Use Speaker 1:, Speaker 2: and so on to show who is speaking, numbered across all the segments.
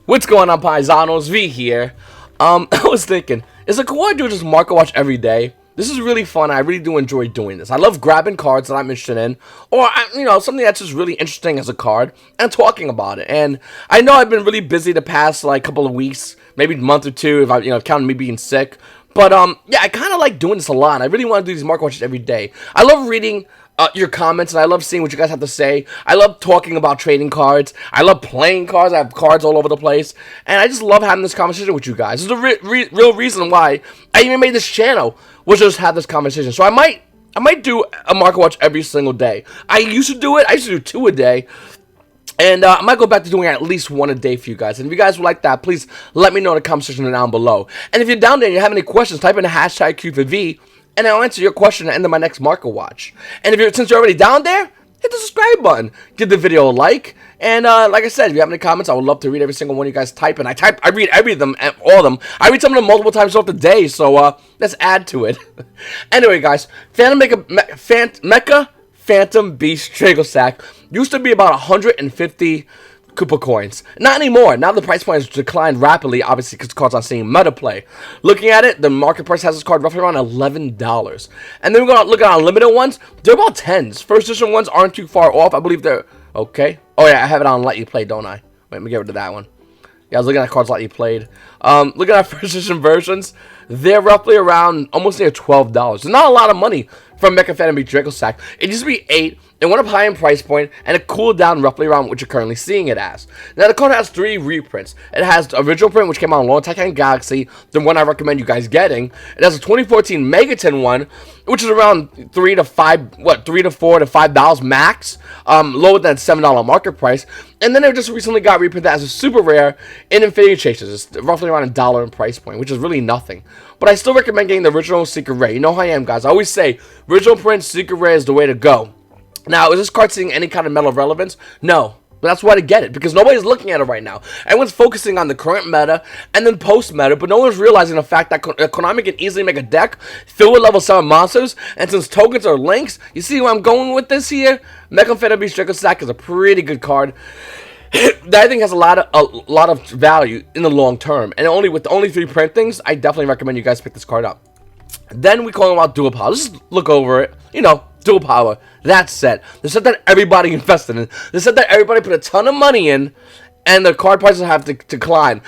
Speaker 1: What's going on, Paisanos? V here. I was thinking, is it cool I do just market watch every day? This is really fun. I really do enjoy doing this. I love grabbing cards that I'm interested in, or something that's just really interesting as a card, and talking about it. And I know I've been really busy the past like couple of weeks, maybe a month or two, if I counting me being sick. But yeah, I kind of like doing this a lot. I really want to do these market watches every day. I love reading your comments, and I love seeing what you guys have to say. I love talking about trading cards. I love playing cards. I have cards all over the place, and I just love having this conversation with you guys. This is the real reason why I even made this channel, was just have this conversation. So I might do a market watch every single day. I used to do it. I used to do 2 a day. And I might go back to doing at least 1 a day for you guys. And if you guys would like that, please let me know in the comment section down below. And if you're down there and you have any questions, type in the hashtag Q4V, and I'll answer your question at the end of my next market watch. And since you're already down there, hit the subscribe button, give the video a like, and like I said, if you have any comments, I would love to read every single one you guys type. And I read every them, all of them. I read some of them multiple times throughout the day, so let's add to it. Anyway, guys, Mecha Phantom Beast Trickle Sack used to be about 150 Koopa coins. Not anymore. Now the price point has declined rapidly, obviously, because the card's not seeing meta play. Looking at it, the market price has this card roughly around $11. And then we're going to look at unlimited ones. They're about 10s. First edition ones aren't too far off. I believe they're okay. Oh, yeah, I have it on Let You Play, don't I? Wait, let me get rid of that one. Yeah, I was looking at cards Let You Played. Looking at first edition versions, they're roughly around almost near $12. It's not a lot of money from Mecha Phantom Beast Trickle Sack. It used to be 8. It went up high in price point, and it cooled down roughly around what you're currently seeing it as. Now, the card has 3 reprints. It has the original print, which came out on Long Time Galaxy, the one I recommend you guys getting. It has a 2014 Megaton one, which is around $3 to $4 to $5 max, lower than $7 market price. And then it just recently got reprinted as a super rare in Infinity Chasers. It's roughly around $1 in price point, which is really nothing. But I still recommend getting the original Secret Rare. You know how I am, guys. I always say, original print, Secret Rare is the way to go. Now, is this card seeing any kind of meta relevance? No. But that's why to get it, because nobody's looking at it right now. Everyone's focusing on the current meta and then post-meta, but no one's realizing the fact that Konami can easily make a deck filled with level 7 monsters, and since tokens are links, you see where I'm going with this here? Mecha Phantom Beast Trickle Sack is a pretty good card that I think has a lot of value in the long term. And with only 3 printings, I definitely recommend you guys pick this card up. Then we call about Dual Power. Let's just look over it. Dual Power. That set. The set that everybody invested in. The set that everybody put a ton of money in, and the card prices have to decline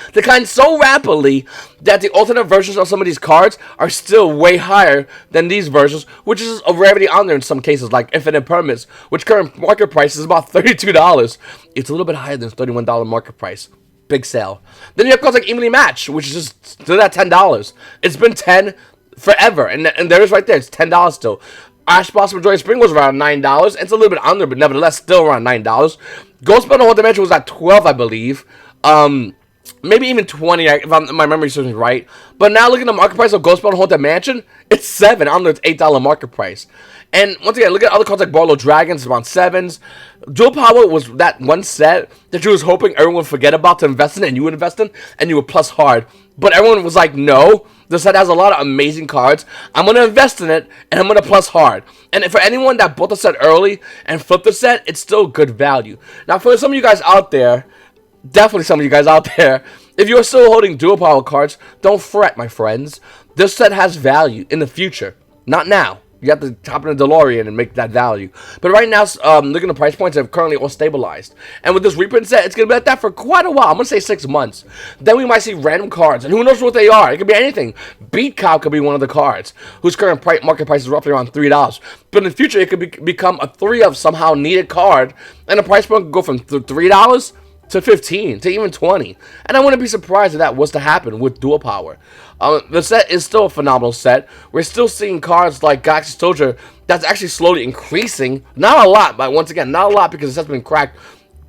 Speaker 1: so rapidly that the alternate versions of some of these cards are still way higher than these versions, which is a rarity on there in some cases, like Infinite Permits, which current market price is about $32. It's a little bit higher than $31 market price. Big sale. Then you have cards like Evenly Match, which is just still at $10. It's been $10 forever, and there is right there. It's $10 still. Ash Blossom Joy Spring was around $9. It's a little bit under, but nevertheless still around $9. Ghost Bundle Whole Dimension was at $12, I believe. Maybe even $20, if my memory serves me right. But now looking at the market price of Ghost Bundle Haunted Mansion, it's $7 under its $8 market price. And once again, look at other cards like Barlow Dragons, around 7s. Dual Power was that one set that you was hoping everyone would forget about to invest in, and you would invest in, and you would plus hard. But everyone was like, no, this set has a lot of amazing cards. I'm going to invest in it, and I'm going to plus hard. And for anyone that bought the set early and flipped the set, it's still good value. Now, for some of you guys out there, definitely some of you guys out there, if you're still holding Dual Power cards, don't fret, my friends. This set has value in the future, not now. You have to hop in a DeLorean and make that value. But right now, looking at the price points, they're currently all stabilized. And with this reprint set, it's going to be like that for quite a while. I'm going to say 6 months. Then we might see random cards, and who knows what they are. It could be anything. Beat Cow could be one of the cards, whose current market price is roughly around $3. But in the future, it could become a 3 of somehow needed card, and the price point could go from $3 to 15 to even 20, and I wouldn't be surprised if that was to happen with Dual Power. The set is still a phenomenal set. We're still seeing cards like Galaxy Soldier that's actually slowly increasing. Not a lot, but once again, not a lot because it has been cracked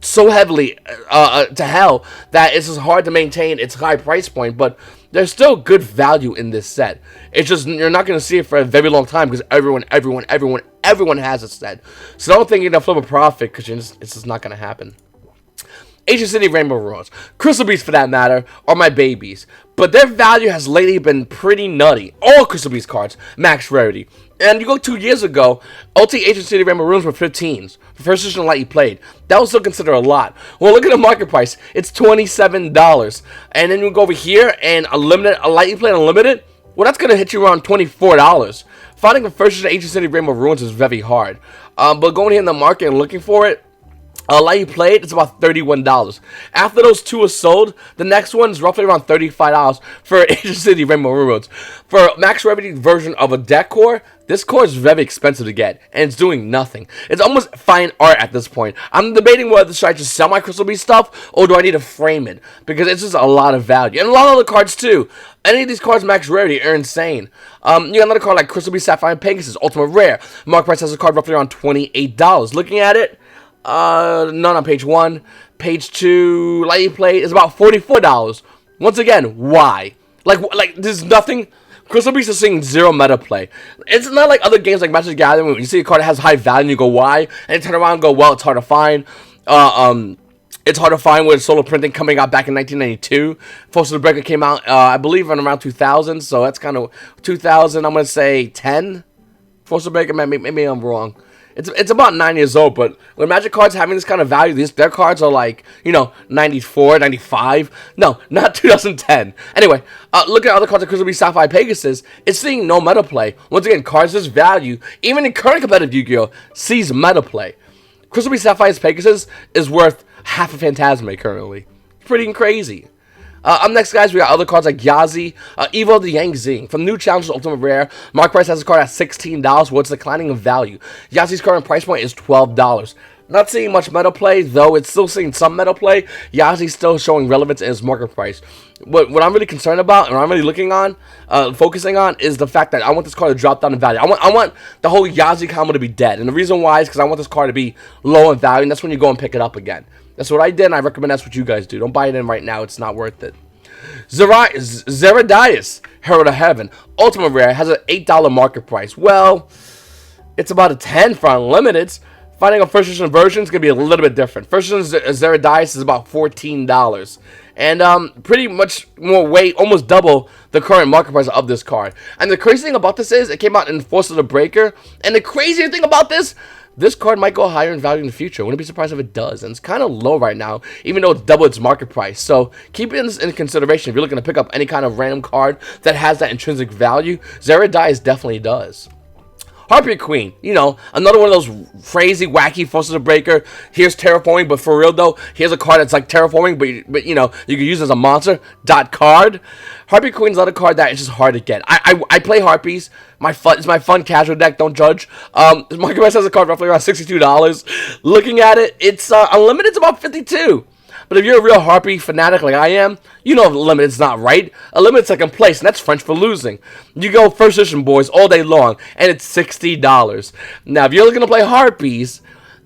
Speaker 1: so heavily to hell that it's just hard to maintain its high price point. But there's still good value in this set. It's just you're not going to see it for a very long time because everyone has a set. So don't think you're going to flip a profit because it's just not going to happen. Ancient City Rainbow Roars, Crystal Beasts for that matter, are my babies. But their value has lately been pretty nutty. All Crystal Beast cards, max rarity. And you go 2 years ago, Ulti Ancient City Rainbow Ruins were 15s. For first edition light you played. That was still considered a lot. Well, look at the market price. It's $27. And then you go over here and a light you played unlimited, well, that's going to hit you around $24. Finding a first edition Ancient City Rainbow Ruins is very hard. But going here in the market and looking for it, light you played, it's about $31. After those two are sold, the next one is roughly around $35 for Ancient City Rainbow Ruins. For max rarity version of a deck core, this core is very expensive to get, and it's doing nothing. It's almost fine art at this point. I'm debating whether should I just sell my Crystal Beast stuff, or do I need to frame it? Because it's just a lot of value. And a lot of other cards too. Any of these cards max rarity are insane. You got another card like Crystal Beast Sapphire and Pegasus, Ultimate Rare. Market price has a card roughly around $28. Looking at it, none on page 1. Page 2, light you play is about $44. Once again, why? Like there's nothing. Crystal Beast is seeing zero meta play. It's not like other games like Magic the Gathering when you see a card that has high value and you go, why? And you turn around and go, well, it's hard to find. It's hard to find with solo printing coming out back in 1992. Force of the Breaker came out, I believe, in around 2000. So that's kind of 2000, I'm going to say 10. Force of the Breaker, maybe I'm wrong. It's about 9 years old, but when Magic cards having this kind of value, their cards are like, 94, 95. No, not 2010. Anyway, looking at other cards like Crystal Beast Sapphire Pegasus, it's seeing no meta play. Once again, cards this value, even in current competitive Yu-Gi-Oh, sees meta play. Crystal Beast Sapphire Pegasus is worth half a Phantasme currently. Pretty crazy. Up next, guys, we got other cards like Yazi, Evo the Yang Zing. From New Challengers Ultimate Rare, market price has a card at $16, while it's declining in value. Yazi's current price point is $12. Not seeing much meta play, though it's still seeing some meta play. Yazi's still showing relevance in his market price. What I'm really concerned about, and what I'm really looking on, focusing on, is the fact that I want this card to drop down in value. I want the whole Yazi combo to be dead. And the reason why is because I want this card to be low in value, and that's when you go and pick it up again. That's what I did, and I recommend that's what you guys do. Don't buy it in right now. It's not worth it. Zeradias, Herald of Heaven. Ultimate Rare has an $8 market price. Well, it's about a 10 for Unlimiteds. Finding a first edition version is going to be a little bit different. First edition Zeradias is about $14. And pretty much more weight, almost double the current market price of this card. And the crazy thing about this is, it came out in Force of the Breaker. And the crazier thing about this card might go higher in value in the future. Wouldn't be surprised if it does. And it's kind of low right now, even though it's double its market price. So keep this in consideration if you're looking to pick up any kind of random card that has that intrinsic value. Zeradias definitely does. Harpy Queen, another one of those crazy, wacky Forces of Breaker. Here's Terraforming, but for real though, here's a card that's like Terraforming, but you can use as a monster. Card. Harpy Queen's another card that is just hard to get. I play Harpies. It's my fun casual deck. Don't judge. Market price has a card roughly around $62. Looking at it, it's unlimited. It's about $52. But if you're a real Harpy fanatic like I am, you know Limited's not right. A Limited's second place, and that's French for losing. You go first edition, boys, all day long, and it's $60. Now, if you're looking to play Harpies,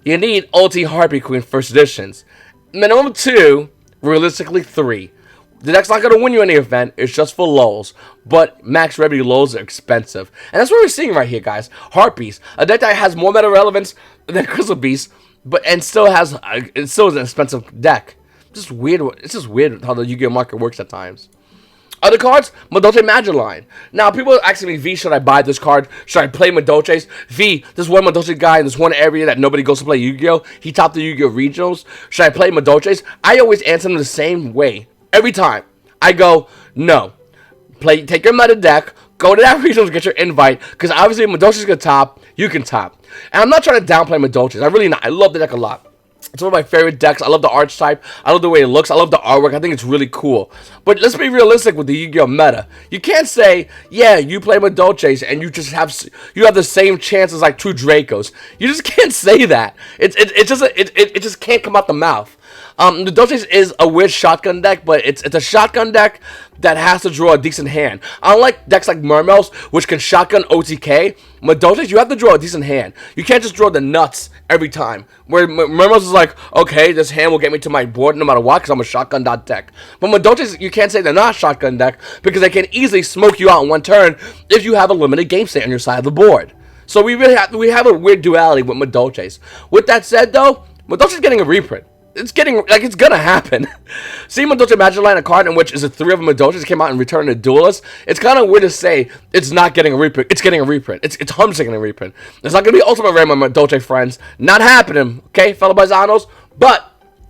Speaker 1: you need Ulti Harpy Queen first editions. Minimum 2, realistically 3. The deck's not going to win you any event, it's just for lulz. But max revenue lulz are expensive. And that's what we're seeing right here, guys. Harpies, a deck that has more meta relevance than Crystal Beast, but still is an expensive deck. Just weird. It's just weird how the Yu-Gi-Oh market works at times. Other cards, Madoche Magiline. Now, people are asking me, V, should I buy this card? Should I play Madoches? V, there's one Madoche guy in this one area that nobody goes to play Yu-Gi-Oh. He topped the Yu-Gi-Oh regionals. Should I play Madoches? I always answer them the same way. Every time. I go, no. Take your meta deck, go to that regional to get your invite, because obviously if Madoche's going to top, you can top. And I'm not trying to downplay Madoches. I really not. I love the deck a lot. It's one of my favorite decks. I love the archetype. I love the way it looks. I love the artwork. I think it's really cool. But let's be realistic with the Yu-Gi-Oh meta. You can't say, yeah, you play Madoches and you have the same chance as like 2 Dracos. You just can't say that. It just can't come out the mouth. The Madoches is a weird shotgun deck, but it's a shotgun deck that has to draw a decent hand. Unlike decks like Mermels, which can shotgun OTK, Madoches, you have to draw a decent hand. You can't just draw the nuts every time. Where Mermels is like, okay, this hand will get me to my board no matter what, because I'm a shotgun deck. But Madoches, you can't say they're not a shotgun deck, because they can easily smoke you out in one turn if you have a limited game state on your side of the board. So we have a weird duality with Madoches. With that said, though, Madoche's getting a reprint. it's getting, like, it's gonna happen. See Madolche Magic Line, a card in which is a 3 of Madolches came out in Return to Duelist. It's kind of weird to say it's not getting a reprint. It's getting a reprint. It's 100% getting a reprint. It's not gonna be Ultimate Rare, my Madolche friends. Not happening, okay, fellow Baizanos? But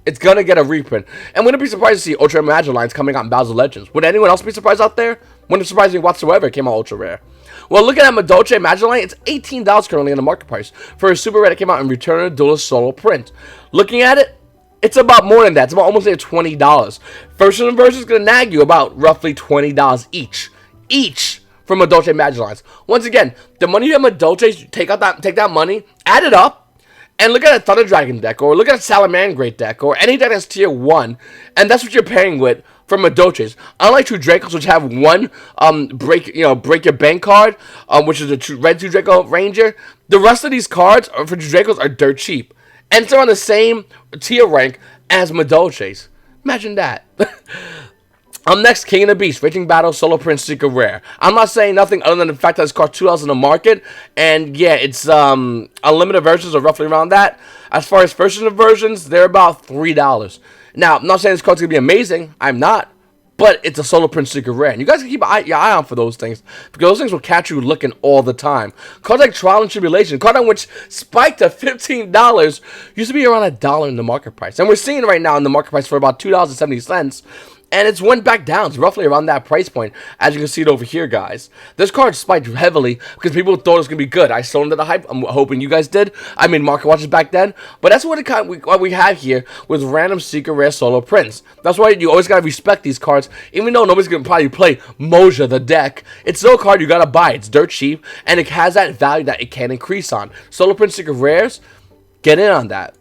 Speaker 1: it's gonna get a reprint. And wouldn't be surprised to see Ultra Magic Lines coming out in Battles of Legends. Would anyone else be surprised out there? Wouldn't surprise me whatsoever it came out Ultra Rare. Well, looking at Madolche Magic Line, it's $18 currently in the market price for a Super Rare that came out in Return to Duelist solo print. Looking at it, it's about more than that. It's about almost like $20. First and version is going to nag you about roughly $20 each from Madolche Magic Lines. Once again, the money you have Madolche, take that money, add it up, and look at a Thunder Dragon deck, or look at a Salamangreat deck, or any deck that's tier 1, and that's what you're paying with for Madolches. Unlike True Dracos, which have one break your bank card, which is a red True Draco Ranger, the rest of these cards for True Dracos are dirt cheap. And it's on the same tier rank as Madolches. Imagine that. Next, King of the Beast, Raging Battle, Solo Prince, Secret Rare. I'm not saying nothing other than the fact that this card $2 in the market, and yeah, it's unlimited versions are roughly around that. As far as first edition versions, they're about $3. Now, I'm not saying this card's gonna be amazing. I'm not. But it's a Solo Prince Secret Rare. And you guys can keep your eye on for those things, because those things will catch you looking all the time. Cards like Trial and Tribulation, a card on which spiked to $15, used to be around $1 in the market price. And we're seeing it right now in the market price for about $2.70. And it's went back down. It's roughly around that price point, as you can see it over here, guys. This card spiked heavily because people thought it was going to be good. I sold into the hype. I'm hoping you guys did. I made market watches back then. But that's what we have here with random Secret Rare Solo Prints. That's why you always got to respect these cards. Even though nobody's going to probably play Moja the deck, it's still a card you got to buy. It's dirt cheap, and it has that value that it can increase on. Solo Prince Secret Rares, get in on that.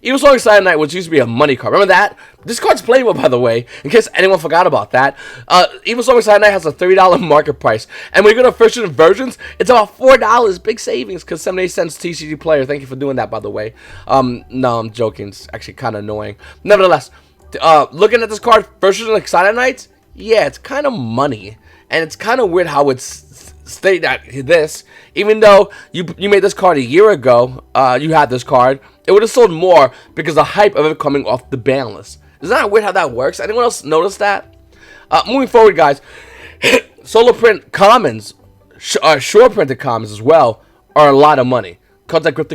Speaker 1: Evil Song Excited Night, which used to be a money card. Remember that? This card's playable, by the way, in case anyone forgot about that. Evil Song Excited Night has a $30 market price. And when you go to first edition versions, it's about $4. Big savings, because 78 cents TCG player. Thank you for doing that, by the way. No, I'm joking. It's actually kind of annoying. Nevertheless, looking at this card, first edition Excited Nights, yeah, it's kind of money. And it's kind of weird how it's stated at this. Even though you made this card a year ago, you had this card, it would have sold more because the hype of it coming off the ban list. Isn't that weird how that works? Anyone else notice that? Moving forward, guys, solo print commons, short printed commons as well, are a lot of money. Cards like Gift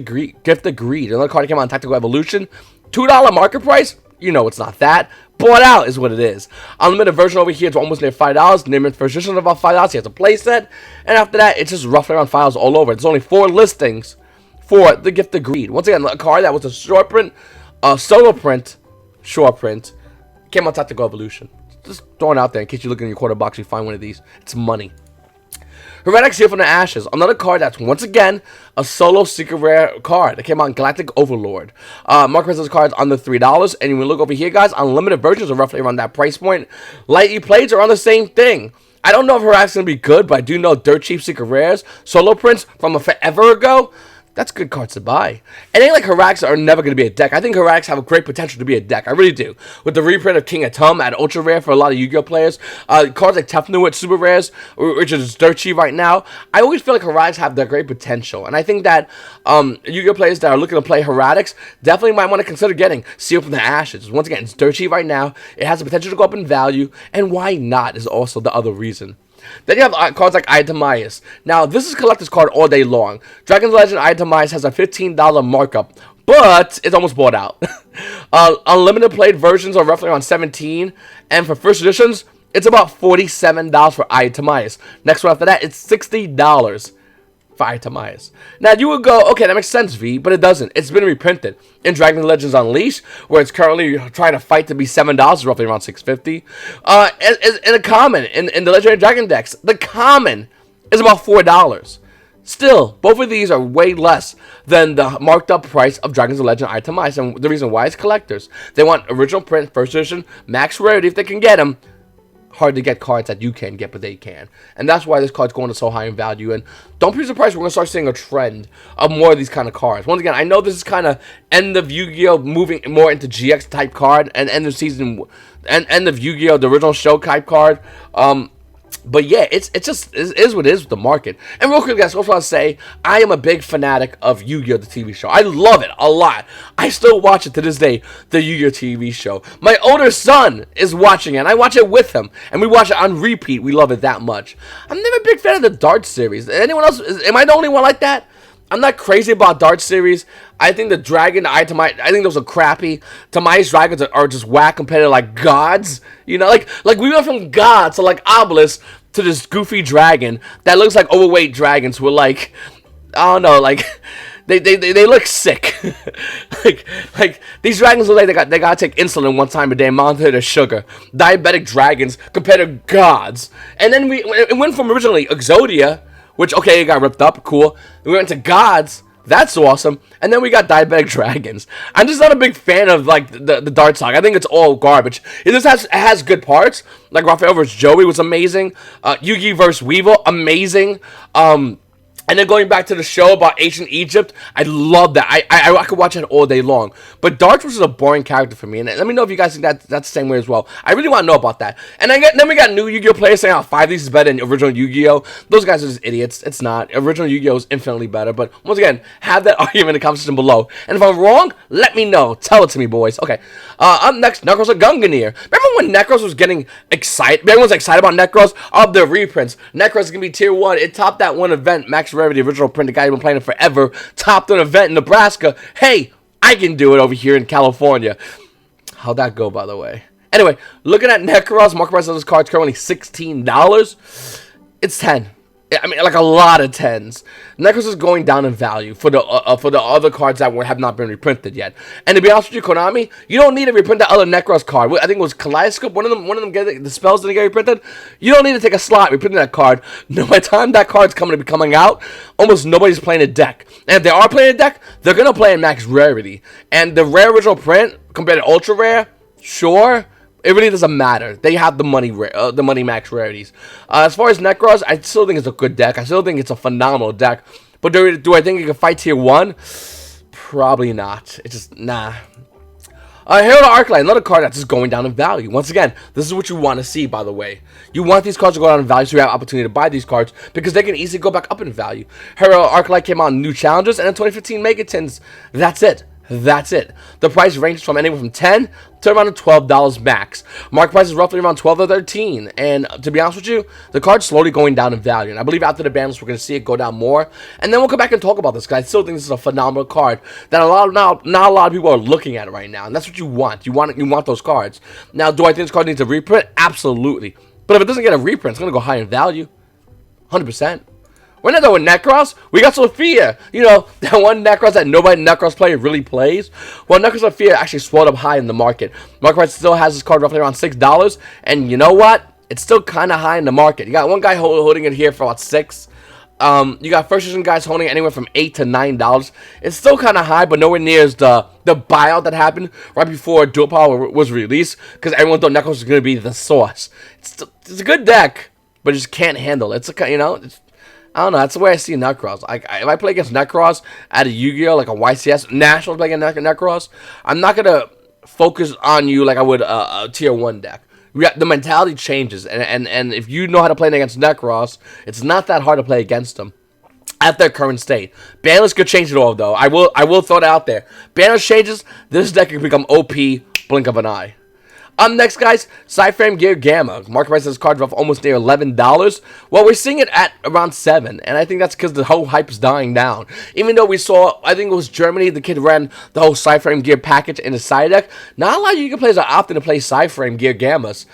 Speaker 1: of Greed, another card that came out in Tactical Evolution, $2 market price. You know it's not that. Bought out is what it is. Unlimited version over here is almost near $5. Limited first edition about $5. He has a playset, and after that, it's just roughly around $5 all over. There's only 4 listings for the Gift of Greed. Once again, a card that was a short print, solo print, short print, came on Tactical Evolution. Just throwing it out there in case you look in your quarter box, you find one of these. It's money. Heretics here from the Ashes, another card that's once again a solo secret rare card that came out in Galactic Overlord. Market price of this card is under $3, and when you look over here, guys, unlimited versions are roughly around that price point. Lightly plays are on the same thing. I don't know if Heretics is going to be good, but I do know dirt cheap secret rares, solo prints from a forever ago. That's good cards to buy. It ain't like Heretics are never going to be a deck. I think Heretics have a great potential to be a deck. I really do. With the reprint of King of Tum at Ultra Rare for a lot of Yu-Gi-Oh players. Cards like Tefnuit Super Rares, which is dirt cheap right now. I always feel like Heretics have that great potential. And I think that Yu-Gi-Oh players that are looking to play Heretics definitely might want to consider getting Sealed from the Ashes. Once again, it's dirt cheap right now. It has the potential to go up in value. And why not is also the other reason. Then you have cards like Itemias. Now, this is a collector's card all day long. Dragon's Legend Itemias has a $15 markup, but it's almost bought out. Unlimited played versions are roughly around $17, and for first editions, it's about $47 for Itemias. Next one after that, it's $60 for Itemias. Now, you would go, okay, that makes sense, V, but it doesn't. It's been reprinted in Dragon Legends Unleashed, where it's currently trying to fight to be $7, roughly around $6.50. In a common, in the Legendary Dragon decks, the common is about $4. Still, both of these are way less than the marked up price of Dragons of Legend Itemize, and the reason why is collectors. They want original print, first edition, max rarity if they can get them. Hard to get cards that you can get, but they can. And that's why this card's going to so high in value. And don't be surprised we're going to start seeing a trend of more of these kind of cards. Once again, I know this is kind of end of Yu-Gi-Oh! Moving more into GX type card, and end of season, and end of Yu-Gi-Oh! The original show type card. But yeah, it is what it is with the market. And real quick, guys, I also want to say I am a big fanatic of Yu-Gi-Oh! The TV show. I love it a lot. I still watch it to this day, the Yu-Gi-Oh! TV show. My older son is watching it, and I watch it with him. And we watch it on repeat. We love it that much. I'm never a big fan of the Dart series. Anyone else? Am I the only one like that? I'm not crazy about Dart series. I think the Dragon, I think those are crappy. Tamai's dragons are just whack compared to like gods. You know, like we went from gods to like Obelisk to this goofy dragon that looks like overweight dragons with like, I don't know, like they look sick. like these dragons look like they gotta take insulin one time a day, monitor their sugar. Diabetic dragons compared to gods. And then it went from originally Exodia, which, okay, it got ripped up, cool. We went to gods, that's awesome. And then we got diabetic dragons. I'm just not a big fan of, like, the Dart Saga. I think it's all garbage. It has good parts. Like, Raphael vs. Joey was amazing. Yugi vs. Weevil, amazing. And then going back to the show about ancient Egypt, I love that. I could watch it all day long. But Darts was a boring character for me. And let me know if you guys think that's the same way as well. I really want to know about that. And then we got new Yu-Gi-Oh! Players saying how 5 is better than original Yu-Gi-Oh! Those guys are just idiots. It's not. Original Yu-Gi-Oh! Is infinitely better. But once again, have that argument in the comment section below. And if I'm wrong, let me know. Tell it to me, boys. Okay. Up next, Necros of Gungnir. Remember when Necros was getting excited? Everyone's excited about Necros? Of the reprints. Necros is going to be tier 1. It topped that one event, Max Rarity, original print. The guy who's been playing it forever. Topped an event in Nebraska. Hey, I can do it over here in California. How'd that go, by the way? Anyway, looking at Necros, market price of this card is currently $16. It's 10. I mean, like a lot of 10s. Necros is going down in value for the other cards that have not been reprinted yet. And to be honest with you, Konami, you don't need to reprint that other Necros card. I think it was Kaleidoscope. One of them the spells didn't get reprinted. You don't need to take a slot reprinting that card. No, by the time that card's coming out, almost nobody's playing a deck. And if they are playing a deck, they're gonna play in max rarity. And the rare original print compared to ultra rare, sure. It really doesn't matter. They have the money max rarities. As far as Necros, I still think it's a good deck. I still think it's a phenomenal deck. But do I think it can fight tier 1? Probably not. It's just, nah. Herald of Arclight, another card that's just going down in value. Once again, this is what you want to see, by the way. You want these cards to go down in value so you have opportunity to buy these cards because they can easily go back up in value. Herald of Arclight came out in new challenges and in 2015 Megatins. That's it. That's it. The price ranges from anywhere from $10 to around $12 max. Market price is roughly around 12 or 13. And to be honest with you, the card's slowly going down in value. And I believe after the ban list, we're going to see it go down more. And then we'll come back and talk about this because I still think this is a phenomenal card that not a lot of people are looking at right now. And that's what you want. You want those cards. Now, do I think this card needs a reprint? Absolutely. But if it doesn't get a reprint, it's going to go high in value. 100%. We're not done with Necros. We got Sophia. You know, that one Necros that nobody Necros player really plays. Well, Necros Sophia actually swelled up high in the market. Market price still has this card roughly around $6. And you know what? It's still kind of high in the market. You got one guy holding it here for about $6. You got first edition guys holding it anywhere from $8 to $9. It's still kind of high, but nowhere near as the buyout that happened right before Dual Power was released. Because everyone thought Necros was going to be the source. It's a good deck, but it just can't handle it. I don't know. That's the way I see Necros. If I play against Necros at a Yu-Gi-Oh! Like a YCS National play against Necros, I'm not going to focus on you like I would a tier 1 deck. The mentality changes. And if you know how to play against Necros, it's not that hard to play against them at their current state. Banlist could change it all, though. I will throw it out there. Banlist changes, this deck can become OP, blink of an eye. Next, guys, Cyframe Gear Gamma. Market price of this card is almost near $11. Well, we're seeing it at around $7, and I think that's because the whole hype is dying down. Even though we saw, I think it was Germany, the kid ran the whole Cyframe Gear package in his side deck. Not a lot of Yu-Gi-Oh! Players are opting to play Cyframe Gear Gammas.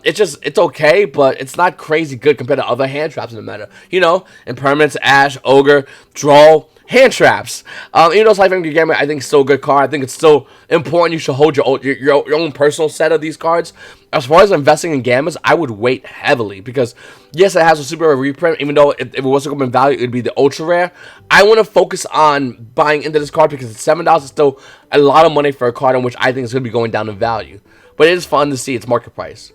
Speaker 1: It's okay, but it's not crazy good compared to other hand traps in the meta. You know, Impermanence, Ash, Ogre, Draw, hand traps. Even though Cyframe Gear Gamma, I think, is still a good card. I think it's still important. You should hold your own personal set of these cards. As far as investing in Gammas, I would wait heavily because, yes, it has a super rare reprint. Even though if it wasn't going to be in value, it would be the ultra rare. I want to focus on buying into this card because $7 is still a lot of money for a card in which I think is going to be going down in value. But it is fun to see its market price.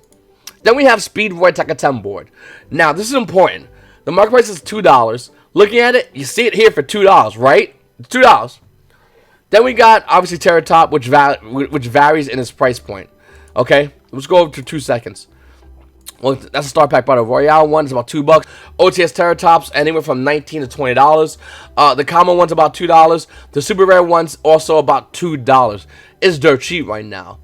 Speaker 1: Then we have Speed Void Tekatem board. Now, this is important. The market price is $2. Looking at it, you see it here for $2, right? It's $2. Then we got, obviously, Terra Top, which varies in its price point. Okay? Let's go over to 2 seconds. Well, that's a star pack by the Royale one. It's about $2. OTS Terratops anywhere from $19 to $20. The common one's about $2. The super rare one's also about $2. It's dirt cheap right now.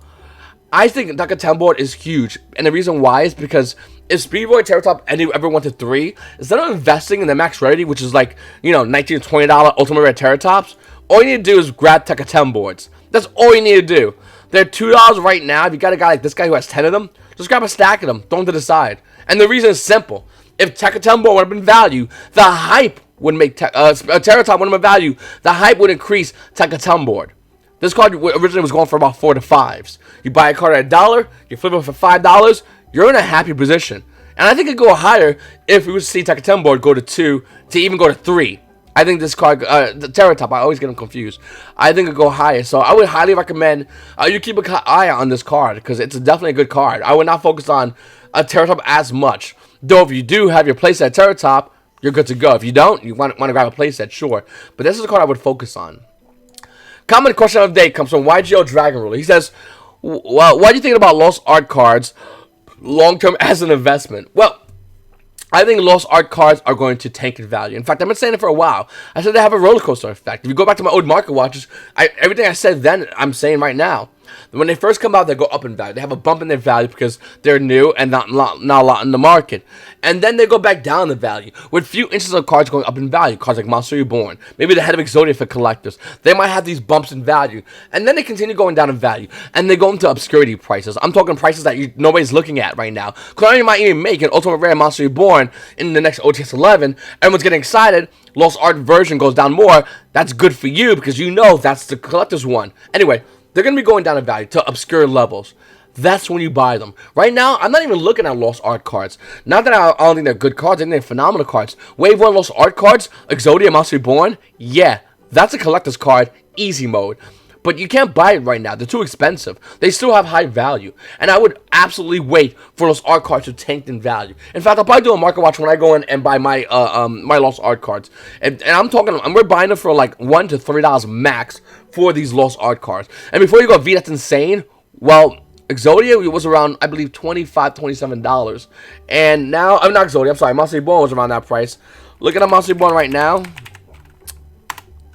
Speaker 1: I think Deca 10 board is huge, and the reason why is because if Speedboy Terratop ever went to 3, instead of investing in the max rarity, which is like, you know, $19 to $20 ultimate rare Terratops, all you need to do is grab Deca 10 boards. That's all you need to do. They're $2 right now. If you got a guy like this guy who has 10 of them, just grab a stack of them, throw them to the side. And the reason is simple. If Deca 10 board would have been value, the hype would make Terratop would have been value. The hype would increase Deca 10 board. This card originally was going for about 4 to 5s. You buy a card at $1, you flip it for $5, you're in a happy position. And I think it'd go higher if we would see Deca 10 board go to 2 to even go to 3. I think this card, the Terratop, I always get them confused. I think it'd go higher. So I would highly recommend you keep an eye on this card because it's definitely a good card. I would not focus on a Terratop as much. Though if you do have your playset Terratop, you're good to go. If you don't, you want to grab a playset, sure. But this is a card I would focus on. Comment question of the day comes from YGO Dragon Ruler. He says, well, what do you think about Lost Art cards long-term as an investment? Well, I think Lost Art cards are going to tank in value. In fact, I've been saying it for a while. I said they have a roller coaster effect. If you go back to my old market watches, everything I said then, I'm saying right now. When they first come out, they go up in value. They have a bump in their value because they're new and not a lot in the market. And then they go back down in value, with few instances of cards going up in value. Cards like Monster Reborn, maybe the Head of Exodia for collectors. They might have these bumps in value. And then they continue going down in value. And they go into obscurity prices. I'm talking prices that nobody's looking at right now. Konami might even make an Ultimate Rare Monster Reborn in the next OTS 11. Everyone's getting excited. Lost Art version goes down more. That's good for you because you know that's the collector's one. Anyway, they're going to be going down in value to obscure levels. That's when you buy them. Right now, I'm not even looking at Lost Art cards. Not that I don't think they're good cards. I think they're phenomenal cards. Wave 1 Lost Art cards, Exodia, Monster Reborn, yeah, that's a collector's card, easy mode. But you can't buy it right now. They're too expensive. They still have high value. And I would absolutely wait for those art cards to tank in value. In fact, I'll probably do a market watch when I go in and buy my my Lost Art cards. And I'm talking, we're buying them for like $1 to $3 max for these Lost Art cards. And before you go, V, that's insane. Well, Exodia was around, I believe, $25, $27. And now, I'm not Exodia, I'm sorry, Monster Reborn was around that price. Looking at Monster Reborn right now.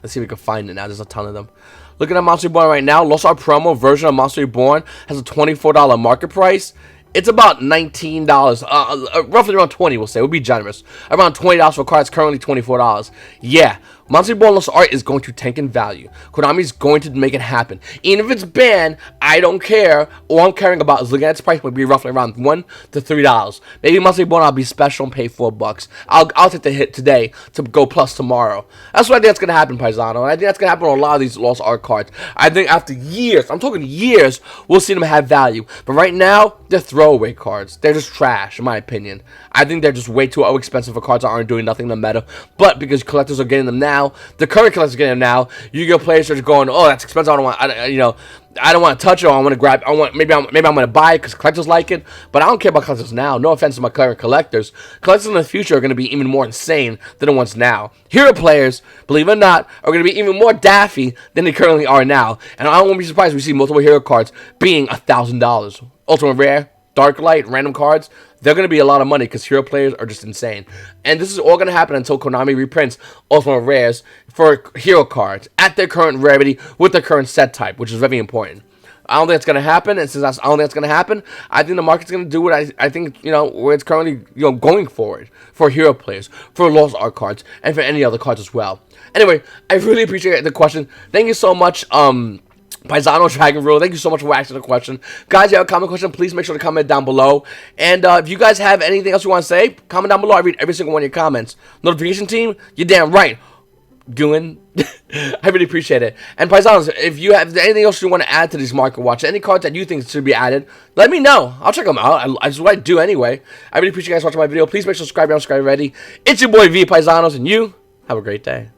Speaker 1: Let's see if we can find it now. There's a ton of them. Looking at Monster Reborn right now, Lost Art promo version of Monster Reborn has a $24 market price. It's about $19, roughly around $20, we'll say. We'll be generous. Around $20 for cards, currently $24. Yeah, Monster Reborn Lost Art is going to tank in value. Konami's going to make it happen. Even if it's banned, I don't care. All I'm caring about is looking at its price would be roughly around $1 to $3. Maybe Monster Reborn I'll be special and pay $4. I'll take the hit today to go plus tomorrow. That's what I think that's going to happen, Paisano. And I think that's going to happen on a lot of these Lost Art cards. I think after years, I'm talking years, we'll see them have value. But right now, they're throwaway cards. They're just trash, in my opinion. I think they're just way too expensive for cards that aren't doing nothing in the meta. But because collectors are getting them now, the current collectors are getting them now, Yu-Gi-Oh players are just going, oh, that's expensive. I don't want to touch it. I want to grab. Maybe I'm going to buy it because collectors like it. But I don't care about collectors now. No offense to my current collectors. Collectors in the future are going to be even more insane than the ones now. Hero players, believe it or not, are going to be even more daffy than they currently are now. And I won't be surprised if we see multiple hero cards being $1,000. Ultimate Rare, Dark Light, random cards, they're going to be a lot of money because hero players are just insane. And this is all going to happen until Konami reprints Ultimate Rares for hero cards at their current rarity with their current set type, which is very important. I don't think it's going to happen, and since I don't think it's going to happen, I think the market's going to do what I think, where it's currently, going forward for hero players, for Lost Art cards, and for any other cards as well. Anyway, I really appreciate the question. Thank you so much, Paisano Dragon Rule, thank you so much for asking the question. Guys, if you have a comment question, please make sure to comment down below. And if you guys have anything else you want to say, comment down below. I read every single one of your comments. Notification team, you're damn right. Doing, I really appreciate it. And Paisanos, if you have anything else you want to add to these market watch, any cards that you think should be added, let me know. I'll check them out. That's what I do anyway. I really appreciate you guys watching my video. Please make sure to subscribe if you're not subscribed already. It's your boy V Paisanos, and you have a great day.